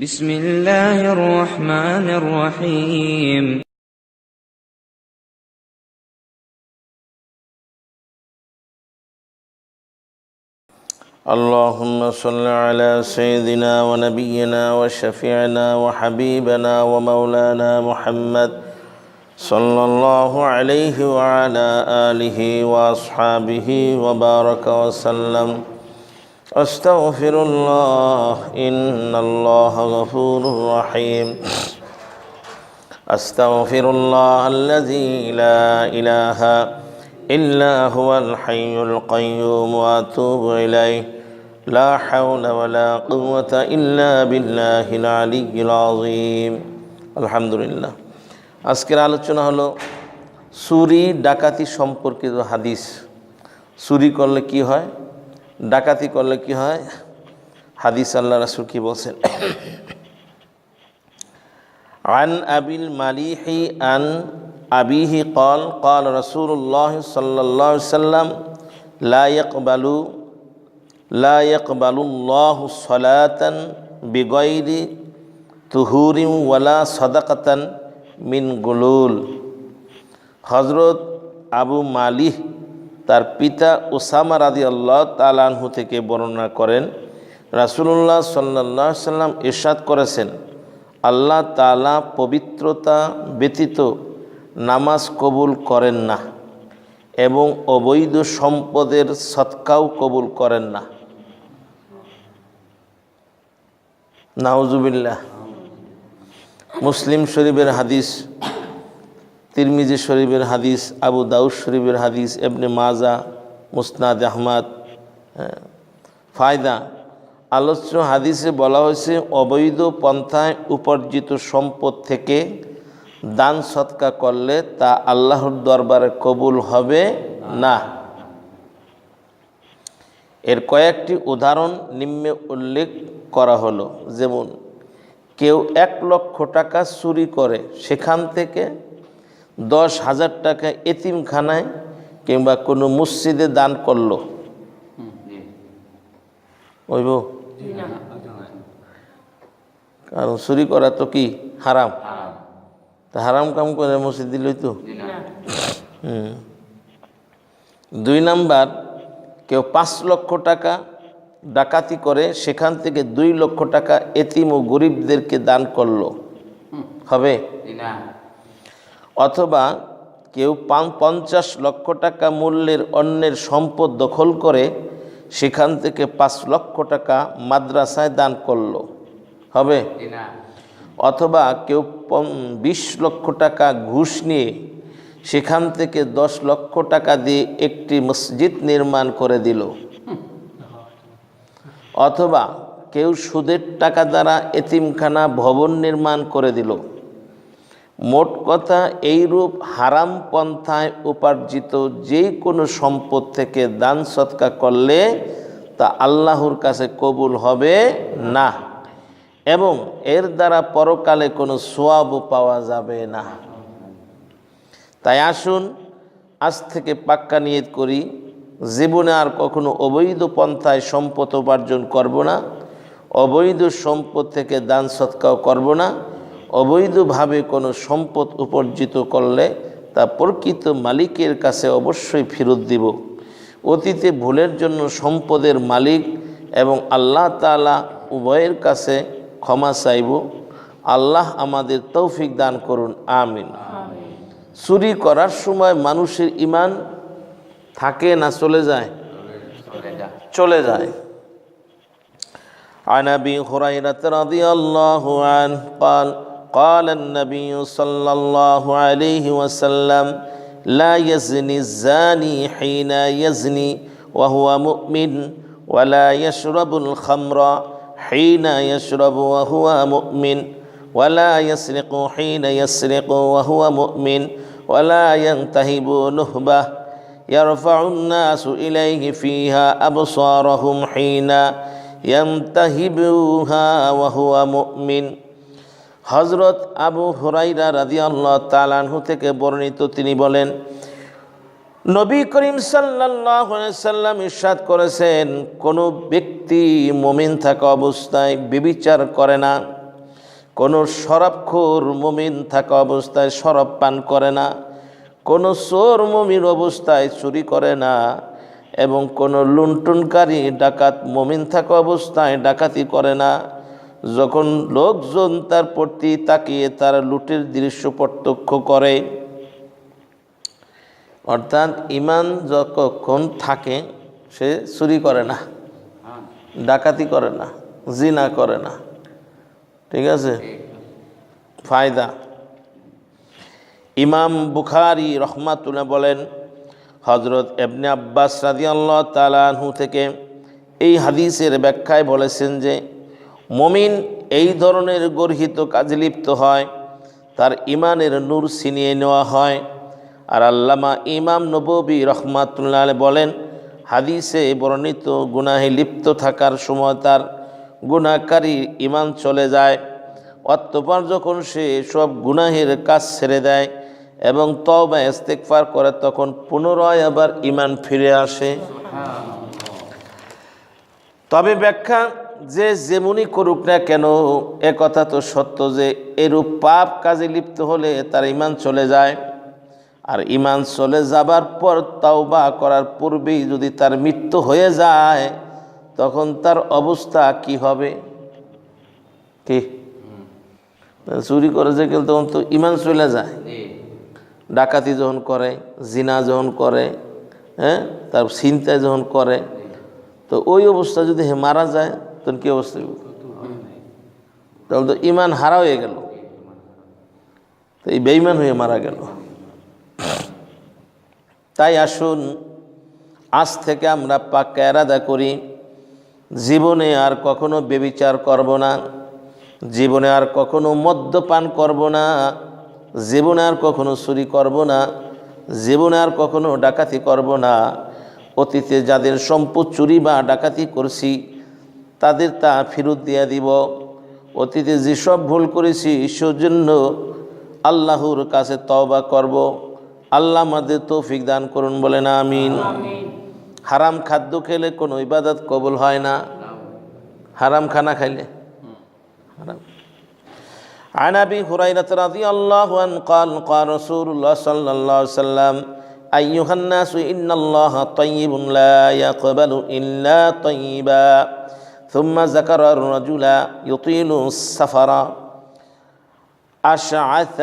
بسم الله الرحمن الرحيم اللهم صل على سيدنا ونبينا وشفيعنا وحبيبنا ومولانا محمد صلى الله عليه وعلى آله وأصحابه وبارك وسلم أستغفر الله إن الله غفور رحيم أستغفر الله الذي لا إله إلا هو الحي القيوم وأتوب إليه لا حول ولا قوة إلا بالله العلي العظيم الحمد لله আজকের আলোচনা হলো চুরি ডাকাতি সম্পর্কিত হাদিস। চুরি করলে কি হয়, ডাকাতি করলে কি হয়, হাদিস আল্লাহ রাসূল কি বলছেন। عن أبي المليح عن أبيه قال قال رسول الله صلى الله عليه وسلم لا يقبل الله صلاة بغير طهور ولا صدقة من غلول। হযরত আবু মালিহ তার পিতা উসামা রাদিয়াল্লাহু তাআলা আনহু থেকে বর্ণনা করেন, রাসূলুল্লাহ সাল্লাল্লাহু আলাইহি সাল্লাম ইরশাদ করেছেন, আল্লাহ তাআলা পবিত্রতা ব্যতীত নামাজ কবুল করেন না এবং অবৈধ সম্পদের সদকাও কবুল করেন না। নাউজুবিল্লাহ। মুসলিম শরীফের হাদিস, তিরমিজি শরীফের হাদিস, আবু দাউদ শরীফের হাদিস, ইবনে মাজা, মুসনাদ আহমদ। ফায়দা, আলোচ্য হাদিসে বলা হয়েছে অবৈধ পন্থায় উপার্জিত সম্পদ থেকে দান সদকা করলে তা আল্লাহর দরবারে কবুল হবে না। এর কয়েকটি উদাহরণ নিম্নে উল্লেখ করা হলো। যেমন কেউ 1 লক্ষ টাকা চুরি করে সেখান থেকে 10,000 টাকা এতিমখানায় কিংবা কোনো মসজিদে দান করলো, ওইব? কারণ চুরি করা তো কি হারাম, তা হারাম কাম করে মসজিদ দিলই তো। 2 নাম্বার, কেউ 5 লক্ষ টাকা ডাকাতি করে সেখান থেকে 2 লক্ষ টাকা এতিম ও গরিবদেরকে দান করলো, হবে? অথবা কেউ 50 লক্ষ টাকা মূল্যের অন্যের সম্পদ দখল করে সেখান থেকে 5 লক্ষ টাকা মাদ্রাসায় দান করলো, হবে? অথবা কেউ 20 লক্ষ টাকা ঘুষ নিয়ে সেখান থেকে 10 লক্ষ টাকা দিয়ে একটি মসজিদ নির্মাণ করে দিল। অথবা কেউ সুদের টাকা দ্বারা এতিমখানা ভবন নির্মাণ করে দিল। মোট কথা, এইরূপ হারাম পন্থায় উপার্জিত যে কোনো সম্পদ থেকে দান সদকা করলে তা আল্লাহর কাছে কবুল হবে না এবং এর দ্বারা পরকালে কোনো সওয়াবও পাওয়া যাবে না। তাই আসুন আজ থেকে পাক্কা নিয়ত করি, জীবনে আর কখনো অবৈধ পন্থায় সম্পদ উপার্জন করব না, অবৈধ সম্পদ থেকে দান সদকাও করব না। অবৈধভাবে কোনো সম্পদ উপার্জিত করলে তা প্রকৃত মালিকের কাছে অবশ্যই ফেরত দিব। অতীতে ভুলের জন্য সম্পদের মালিক এবং আল্লাহ তাআলা উভয়ের কাছে ক্ষমা চাইব। আল্লাহ আমাদের তৌফিক দান করুন, আমিন। চুরি করার সময় মানুষের ঈমান থাকে না চলে যায়? চলে যায়। عن أبي هريرة رضي الله عنه قال قال النبي صلى الله عليه وسلم لا يزني الزاني حين يزني وهو مؤمن ولا يشرب الخمر حين يشرب وهو مؤمن ولا يسرق حين يسرق وهو مؤمن ولا ينتهب نهبه يرفع الناس إليه فيها أبصارهم حين ينتهبوها وهو مؤمن। হযরত আবু হুরায়রা রাদিয়াল্লাহু তাআলা আনহু থেকে বর্ণিত, তিনি বলেন, নবী করিম সাল্লাল্লাহু আলাইহি সাল্লাম ইরশাদ করেছেন, কোনো ব্যক্তি মুমিন থাকা অবস্থায় ব্যভিচার করে না কোনো শরাবখোর মুমিন থাকা অবস্থায় শরাব পান করে না, কোনো চোর মুমিন অবস্থায় চুরি করে না, এবং কোনো লুণ্ঠনকারী ডাকাত মুমিন থাকা অবস্থায় ডাকাতি করে না। যখন লোকজন তার প্রতি তাকিয়ে তার লুটের দৃশ্য প্রত্যক্ষ করে, অর্থাৎ ইমান যখন থাকে সে চুরি করে না, ডাকাতি করে না, জিনা করে না। ঠিক আছে, ফায়দা। ইমাম বুখারী রহমাতুল্লাহ বলেন, হযরত ইবনে আব্বাস রাদিয়াল্লাহু তাআলা আনহু থেকে এই হাদিসের ব্যাখ্যায় বলেছেন যে মুমিন এই ধরনের গর্হিত কাজে লিপ্ত হয়, তার ইমানের নূর ছিনিয়ে নেওয়া হয়। আর আল্লামা ইমাম নববী রহমাতুল্লাহ আলাইহি বলেন, হাদিসে বর্ণিত গুনাহে লিপ্ত থাকার সময় তার গুনাহকারী ইমান চলে যায়, অতঃপর যখন সে সব গুনাহের কাজ ছেড়ে দেয় এবং তওবা ইস্তেগফার করে, তখন পুনরায় আবার ইমান ফিরে আসে। তবে ব্যাখ্যা যে যেমনই করুক না কেন, এ কথা তো সত্য যে এরূপ পাপ কাজে লিপ্ত হলে তার ইমান চলে যায়। আর ইমান চলে যাবার পর তওবা করার পূর্বেই যদি তার মৃত্যু হয়ে যায়, তখন তার অবস্থা কি হবে? কি চুরি করে যে গেল তখন তো ইমান চলে যায়। ডাকাতি যখন করে, জিনা যখন করে, হ্যাঁ, তার ছিনতাই যখন করে, তো ওই অবস্থা যদি হে মারা যায়, তখন কি অবস্থা? তাহলে তো ইমান হারা হয়ে গেল, তো এই বেঈমান হয়ে মারা গেল। তাই আসুন আজ থেকে আমরা পাক্কা ইরাদা করি, জীবনে আর কখনো ব্যভিচার করব না, জীবনে আর কখনো মদ্যপান করব না, জীবনে আর কখনো চুরি করব না, জীবনে আর কখনো ডাকাতি করব না। অতীতে যাদের সম্পদ চুরি বা ডাকাতি করছি তাদের তা ফেরত দিয়ে দিব। অতীতে যেসব ভুল করেছি সেজন্য আল্লাহর কাছে তওবা করব। আল্লাহ আমাদের তৌফিক দান করুন, বলেন আমিন। হারাম খাদ্য খেলে কোনো ইবাদত কবুল হয় না, হারাম খানা খাইলে হারাম। عن أبي هريرة رضي الله عنه قال قال رسول الله صلى الله عليه وسلم أيها الناس إن الله طيب لا يقبل إلا طيبا ثم ذكر الرجل يطيل السفر أشعث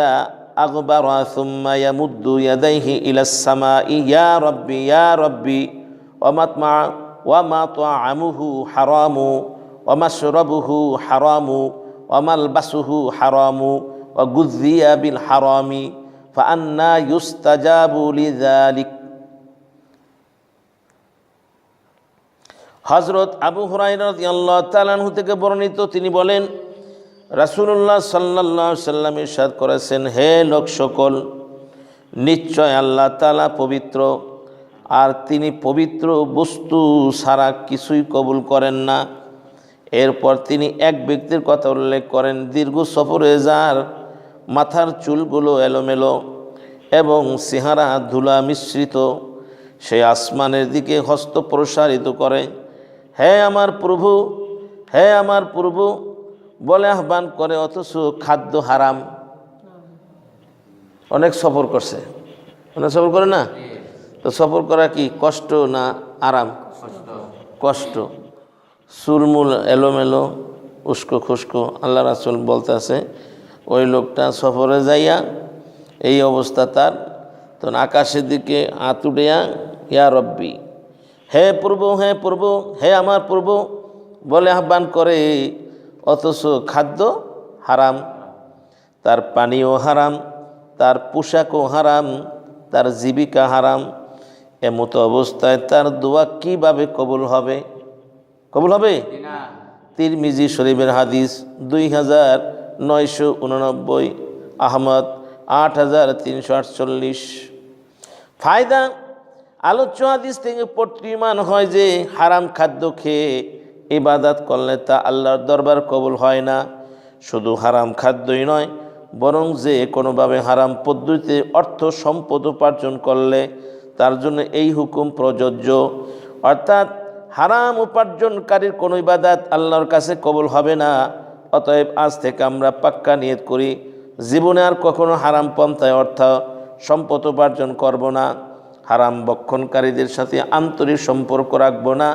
أغبر ثم يمد يديه إلى السماء يا ربي يا ربي ومطعمه حرام ومشربه حرام وملبسه حرام وغذي بالحرام فأنى يستجاب لذلك। হযরত আবু হুরায়রা রাদিয়াল্লাহু তাআলা আনহু থেকে বর্ণিত, তিনি বলেন, রাসূলুল্লাহ সাল্লাল্লাহু আলাইহি ওয়াসাল্লাম ইরশাদ করেছেন, হে লোক সকল, নিশ্চয় আল্লাহ তাআলা পবিত্র, আর তিনি পবিত্র বস্তু ছাড়া কিছুই কবুল করেন না। এরপর তিনি এক ব্যক্তির কথা উল্লেখ করেন, দীর্ঘ সফরে যার মাথার চুলগুলো এলোমেলো এবং চেহারা ধুলা মিশ্রিত, সে আসমানের দিকে হস্ত প্রসারিত করে, হে আমার প্রভু, হে আমার প্রভু বলে আহ্বান করে, অথচ খাদ্য হারাম। অনেক সফর করছে, অনেক সফর করে না, তো সফর করা কি কষ্ট না আরাম? কষ্ট। চুলমুল এলোমেলো, উস্কো খুস্কো। আল্লাহ রাসূল বলতেছে, ওই লোকটা সফরে যাইয়া এই অবস্থা তার, তখন আকাশের দিকে হাত উঠিয়া ইয়া রব্বি, হে প্রভু, হে প্রভু, হে আমার প্রভু বলে আহ্বান করে, অথচ খাদ্য হারাম, তার পানীয় হারাম, তার পোশাকও হারাম, তার জীবিকা হারাম। এমত অবস্থায় তার দোয়া কিভাবে কবুল হবে? কবুল হবে? তিরমিজি শরীফের হাদিস 2989, আহমদ 8348। ফায়দা, আলোচ্য হাদিস থেকে প্রতীয়মান হয় যে হারাম খাদ্য খেয়ে ইবাদত করলে তা আল্লাহর দরবার কবুল হয় না। শুধু হারাম খাদ্যই নয়, বরং যে কোনোভাবে হারাম পদ্ধতিতে অর্থ সম্পদ উপার্জন করলে তার জন্য এই হুকুম প্রযোজ্য। অর্থাৎ হারাম উপার্জনকারীর কোনো ইবাদত আল্লাহর কাছে কবুল হবে না, অতএব আজ থেকে আমরা পাক্কা নিয়ত করি জীবনে আর কখনো হারাম পন্থায় অর্থ সম্পদ উপার্জন করব না, হারাম বক্ষণকারীদের সাথে আন্তরিক সম্পর্ক রাখব না,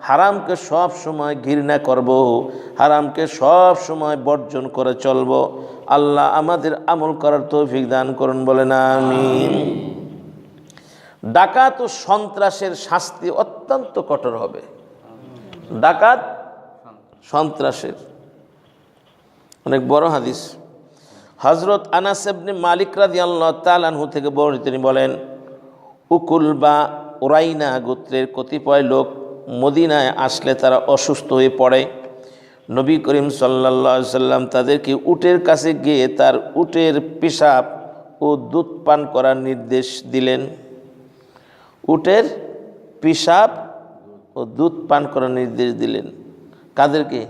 হারামকে সব সময় ঘৃণা করব, হারামকে সব সময় বর্জন করে চলব। আল্লাহ আমাদের আমল করার তৌফিক দান করুন, বলেন আমিন। ডাকাত ও সন্ত্রাসের শাস্তি অত্যন্ত কঠোর হবে। ডাকাত সন্ত্রাসের অনেক বড় হাদিস। হযরত আনাস ইবনে মালিক রাদিয়াল্লাহু তাআলা আনহু থেকে বর্ণিত, তিনি বলেন, উকুল বা উরাইনা গোত্রের কতিপয় লোক মদিনায় আসলে তারা অসুস্থ হয়ে পড়ে। নবী করিম সাল্লাল্লাহু আলাইহি সাল্লাম তাদেরকে উটের কাছে গিয়ে তার উটের পেশাব ও দুধ পান করার নির্দেশ দিলেন। উটের পেশাব ও দুধ পান করার নির্দেশ দিলেন। কাদেরকে?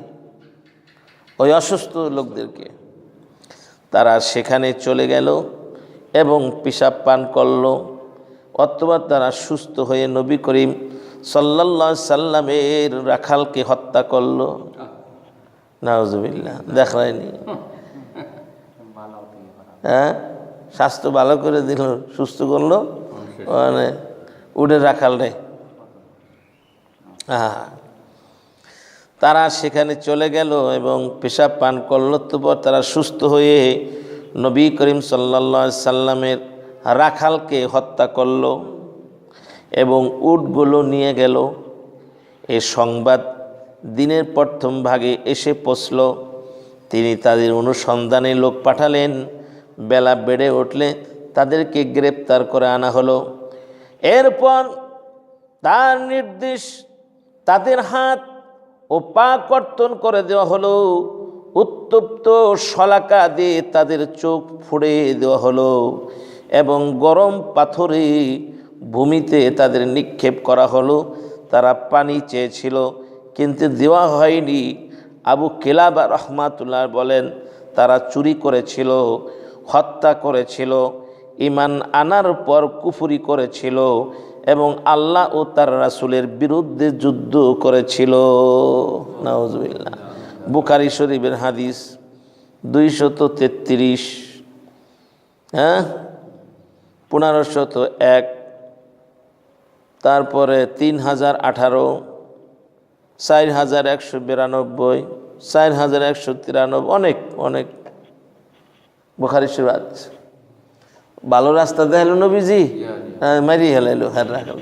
ওই অসুস্থ লোকদেরকে। তারা সেখানে চলে গেল এবং পেশাব পান করল, অথবা তারা সুস্থ হয়ে নবী করিম সাল্লাল্লাহু আলাইহি সাল্লামের রাখালকে হত্যা করল। নাউজুবিল্লাহ, দেখায়নি? হ্যাঁ, স্বাস্থ্য ভালো করে দিল, সুস্থ করলো, মানে উটের রাখাল রে। তারা সেখানে চলে গেল এবং পেশাব পান করল, তারপর তারা সুস্থ হয়ে নবী করিম সাল্লাল্লাহু আলাইহি সাল্লামের রাখালকে হত্যা করল এবং উটগুলো নিয়ে গেল। এ সংবাদ দিনের প্রথম ভাগে এসে পৌঁছল। তিনি তাদের অনুসন্ধানে লোক পাঠালেন। বেলা বেড়ে উঠলে তাদেরকে গ্রেপ্তার করে আনা হলো। এরপর তার নির্দেশ তাদের হাত ও পা কর্তন করে দেওয়া হলো। উত্তপ্ত শলাকা দিয়ে তাদের চোখ ফুঁড়ে দেওয়া হলো এবং গরম পাথরে ভূমিতে তাদের নিক্ষেপ করা হলো। তারা পানি চেয়েছিল কিন্তু দেওয়া হয়নি। আবু কিলাবা রাহমাতুল্লাহ বলেন, তারা চুরি করেছিল, হত্যা করেছিল, ঈমান আনার পর কুফরি করেছিল এবং আল্লাহ ও তার রাসূলের বিরুদ্ধে যুদ্ধ করেছিল। নাউজুবিল্লাহ। বুখারী শরীফের হাদিস 233, 1501, তারপরে 3018, 4192, 4193, অনেক অনেক বুখারী শরীফ হাদিস। ভালো রাস্তা দেখালো নবীজি, মারি হেলাইলো হ্যাঁ রাখাল।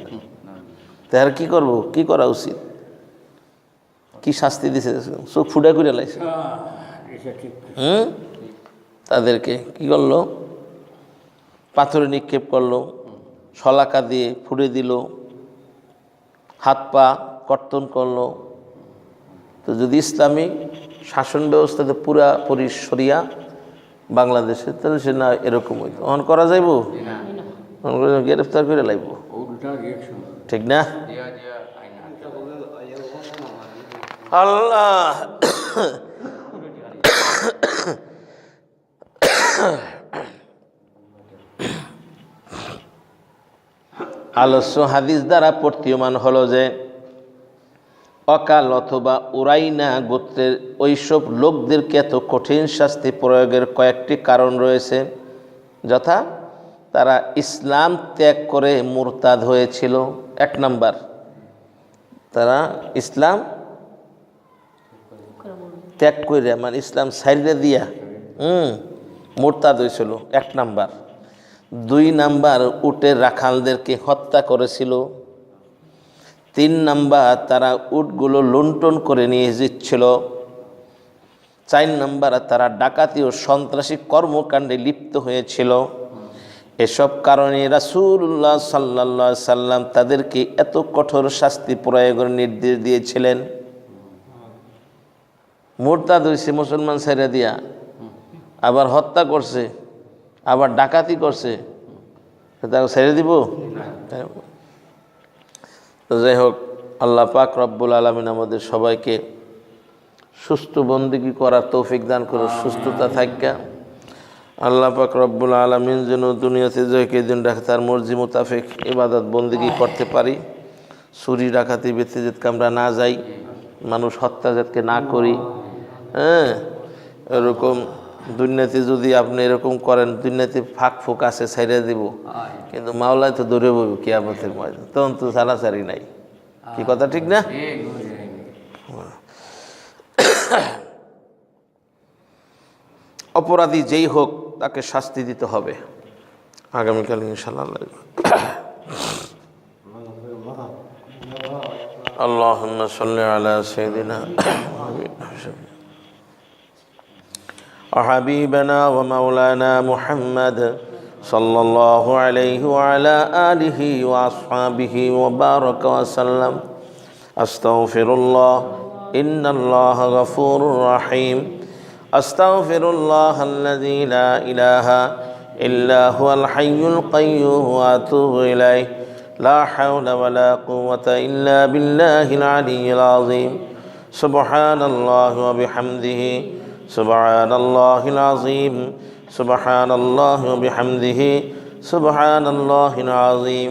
তার কি করবো, কি করা উচিত, কি শাস্তি দিছে? চোখ ফুটা করে লাইছে। তাদেরকে কি করলো? পাথরে নিক্ষেপ করলো, শলাকা দিয়ে ফুড়ে দিল, হাত পা কর্তন করলো। তো যদি ইসলামী শাসন ব্যবস্থাতে পুরাপুরি শরিয়া বাংলাদেশে, তাহলে সে না এরকম হইতো। অন করা যাইব, গ্রেফতার করে লাইব, ঠিক না? আল্লাহ আলস্য হাদিস দ্বারা প্রতীয়মান হলো যে অকাল অথবা উরাইনা গোত্রের ওইসব লোকদেরকে এত কঠিন শাস্তি প্রয়োগের কয়েকটি কারণ রয়েছে, যথা তারা ইসলাম ত্যাগ করে মুরতাদ হয়েছিল। 1 নাম্বার, তারা ইসলাম ত্যাগ করে, মানে ইসলাম ছাইড়ে দিয়া মুরতাদ হয়েছিল, 1 নাম্বার। 2 নাম্বার, উটের রাখালদেরকে হত্যা করেছিল। 3 নাম্বার, তারা উটগুলো লুণ্ঠন করে নিয়ে যাচ্ছিল। 4 নাম্বার, তারা ডাকাতি ও সন্ত্রাসী কর্মকাণ্ডে লিপ্ত হয়েছিল। এসব কারণে রাসূলুল্লাহ সাল্লাল্লাহু আলাইহি সাল্লাম তাদেরকে এত কঠোর শাস্তি প্রয়োগের নির্দেশ দিয়েছিলেন। মুরতাদ হয়েছে মুসলমান ছেড়ে দিয়া, আবার হত্যা করছে, আবার ডাকাতি করছে, তাকে ছেড়ে দিব? তো যাই হোক, আল্লাহ পাক রব্বুল আলামিন আমাদের সবাইকে সুস্থ বন্দেগী করার তৌফিক দান করে, সুস্থতা থাকা। আল্লাহ পাক রব্বুল আলামিন যেন দুনিয়াতে যে দিন রাখে তার মর্জি মোতাবেক ইবাদত বন্দেগী করতে পারি। চুরি ডাকাতি বেঁচে যেতে আমরা না যাই, মানুষ হত্যা যাতকে না করি, এরকম দুনিয়াতে যদি আপনি এরকম করেন, দুনিয়াতে ফাঁক ফোক আছে ছাইড়া দিব, কিন্তু মাওলায় তো দূরে বলব কিয়ামতের ময়দান, তখন তো সারাসারি নাই। কি কথা ঠিক না? অপরাধী যেই হোক তাকে শাস্তি দিতে হবে। আগামীকাল ইনশাআল্লাহ। اللهم صل على سيدنا وحبيبنا ومولانا محمد صلى الله عليه وعلى آله وأصحابه وبارك وسلم. أستغفر الله إن الله غفور رحيم. أستغفر الله الذي لا إله إلا هو الحي القيوم وأتوب إليه. لا حول ولا قوة إلا بالله العلي العظيم. سبحان الله وبحمده سبحان الله العظيم. سبحان الله وبحمده سبحان الله العظيم.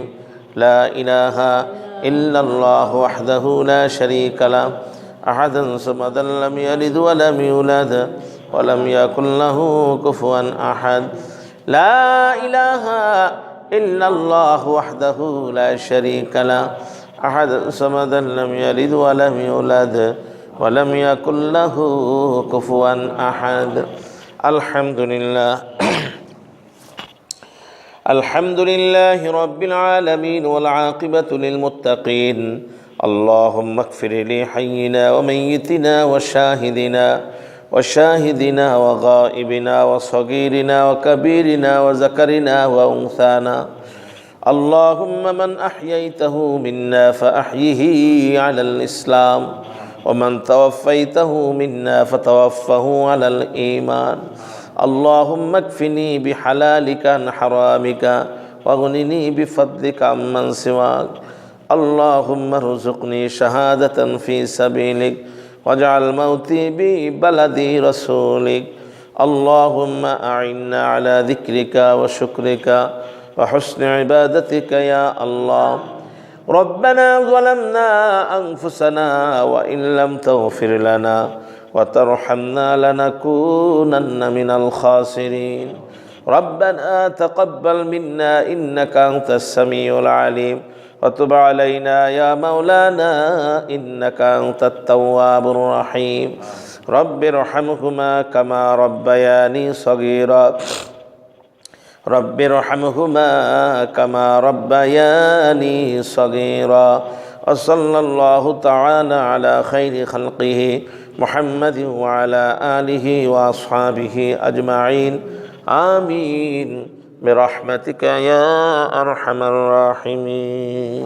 لا إله إلا الله وحده لا شريك له أحدا صمدا لم يلد ولم يولد ولم يكن له كفوا أحد. لا إله إلا الله وحده لا شريك له أحدا صمدا لم يلد ولم يولد ولم يكن له كفوا أحد. الحمد لله. الحمد لله رب العالمين والعاقبة للمتقين. اللهم اغفر لحينا وميتنا وشاهدنا وغائبنا وصغيرنا وكبيرنا وذكرنا وأنثانا. اللهم من أحييته منا فأحيه على الإسلام، ومن توفيته منا فتوفه على الإيمان. اللهم اكفني بحلالك عن حرامك واغنني بفضلك عمن سواك. اللهم ارزقني شهادة في سبيلك واجعل موتي ببلد رسولك. اللهم أعنا على ذكرك وشكرك وحسن عبادتك يا الله. ربنا ظلمنا أنفسنا وإن لم تغفر لنا وترحمنا لنكونن من الخاسرين. ربنا تقبل منا إنك أنت السميع العليم وتب علينا يا مولانا إنك أنت التواب الرحيم. رب ارحمهما كما ربياني صغيرا. رب ارحمهما كما ربياني صغيرا. وصلى الله تعالى على خير خلقه محمد وعلى آله وأصحابه أجمعين. آمين برحمتك يا أرحم الراحمين.